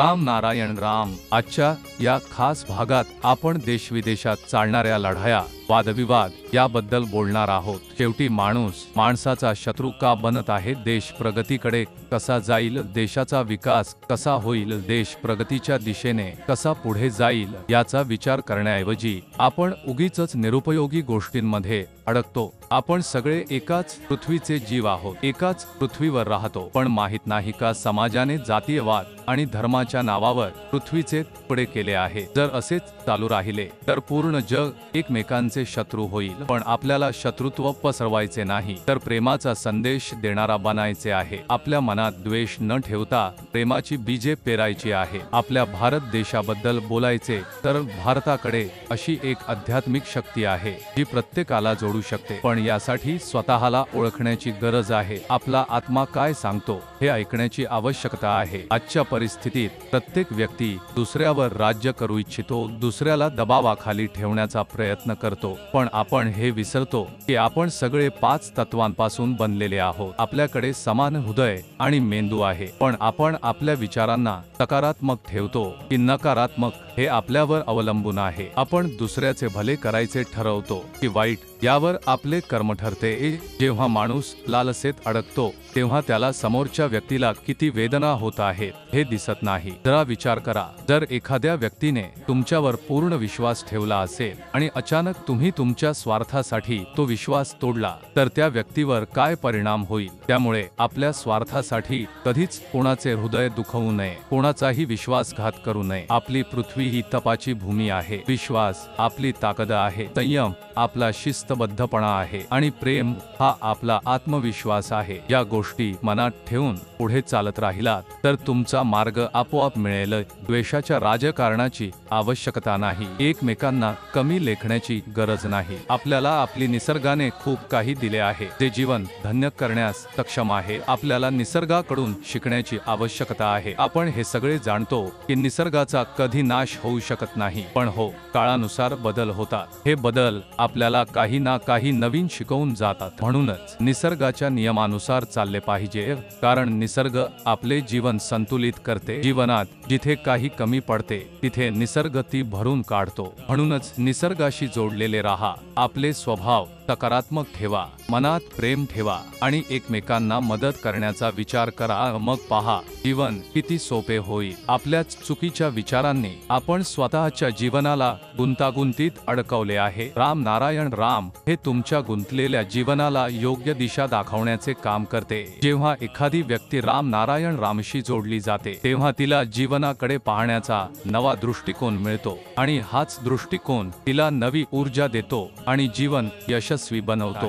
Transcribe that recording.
राम नारायण राम. आजच्या या खास भागात आपण देशविदेशात चालणाऱ्या लढाया, वादविवाद याबद्दल बोलणार आहोत. शेवटी माणूस माणसाचा शत्रू का बनत आहे? देश प्रगतीकडे कसा जाईल? देशाचा विकास कसा होईल? देश प्रगतीच्या दिशेने कसा पुढे जाईल याचा विचार करण्याऐवजी आपण उगीचच निरुपयोगी गोष्टींमध्ये अडकतो. आपण सगळे एकाच पृथ्वीचे जीव आहोत, एकाच पृथ्वीवर राहतो, पण माहित नाही का समाजाने जातीयवाद आणि धर्माच्या नावावर पृथ्वीचे तुकडे केले आहे. जर असेच चालू राहिले तर पूर्ण जग एकमेकांचे शत्रू होईल. पण आपल्याला शत्रुत्व पसरवायचे नाही, तर प्रेमाचा संदेश देणारा बनायचे आहे. आपल्या मनात द्वेष न ठेवता प्रेमाची बीजे पेरायची आहे. आपल्या भारत देशाबद्दल बोलायचे तर भारताकडे अशी एक आध्यात्मिक शक्ती आहे जी प्रत्येकाला जोडू शकते. पण यासाठी स्वतःला ओळखण्याची गरज आहे. आपला आत्मा काय सांगतो हे ऐकण्याची आवश्यकता आहे. आजच्या परिस्थितीत प्रत्येक व्यक्ती दुसऱ्यावर राज्य करू इच्छितो, दुसऱ्याला दबावाखाली ठेवण्याचा प्रयत्न करतो. पण आपण हे विसरतो की आपण सगळे 5 तत्वांपासून बनलेले आहोत. आपल्याकडे समान हृदय आणि मेंदू आहे, पण आपण आपल्या विचारांना सकारात्मक ठेवतो की नकारात्मक हे आपल्यावर अवलंबून आहे. आपण दुसऱ्याचे भले करायचे ठरवतो की वाईट यावर आपले कर्म ठरते. जेव्हा माणूस लालसेत अडकतो तेव्हा त्याला समोरच्या व्यक्तीला किती वेदना होत आहेत हे दिसत नाही. जरा विचार करा, जर एखाद्या व्यक्तीने तुमच्यावर पूर्ण विश्वास ठेवला असेल आणि अचानक तुम्ही तुमच्या स्वार्थासाठी तो विश्वास तोडला तर त्या व्यक्तीवर काय परिणाम होईल? त्यामुळे आपल्या स्वार्थासाठी कधीच कोणाचे हृदय दुखवू नये, कोणाचाही विश्वासघात करू नये. आपली पृथ्वी ही तपाची भूमी आहे. विश्वास आपली ताकद आहे, संयम आपला शिस्तबद्धपणा आहे आणि प्रेम हा आपला आत्मविश्वास आहे. या गोष्टी मनात ठेवून पुढे चालत राहिलात तर तुमचा मार्ग आपोआप मिळेल. द्वेषाच्या राजकारणाची आवश्यकता नाही, एकमेकांना कमी लेखण्याची गरज नाही. आपल्याला आपली निसर्गाने खूप काही दिले आहे जे जीवन धन्य करण्यास सक्षम आहे. आपल्याला निसर्गाकडून शिकण्याची आवश्यकता आहे. आपण हे सगळे जाणतो की निसर्गाचा कधी नाश होऊ शकत नाही, पण हो, काळानुसार बदल होतात. हे बदल आपल्याला काही ना काही नवीन शिकवून जातात. म्हणूनच निसर्गाच्या नियमानुसार चालले पाहिजे, कारण निसर्ग आपले जीवन संतुलित करते. जीवनात जिथे काही कमी पडते तिथे निसर्ग ती भरून काढतो. म्हणूनच निसर्गाशी जोडलेले राहा. आपले स्वभाव सकारात्मक ठेवा, मनात प्रेम ठेवा आणि एकमेकांना मदत करण्याचा विचार करा. मग पहा जीवन किती सोपे होईल. आपल्याच चुकीच्या विचारांनी आपण स्वतःच्या जीवनाला गुंतागुंतीत अडकवले आहे. राम नारायण राम हे तुमच्या गुंतलेल्या जीवनाला योग्य दिशा दाखवण्याचे काम करते. जेव्हा एखादी व्यक्ती राम नारायण रामशी जोडली जाते तेव्हा तिला जीवनाकडे पाहण्याचा नवा दृष्टिकोन मिळतो आणि हाच दृष्टिकोन तिला नवी ऊर्जा देतो आणि जीवन यशस्वी बनवतो.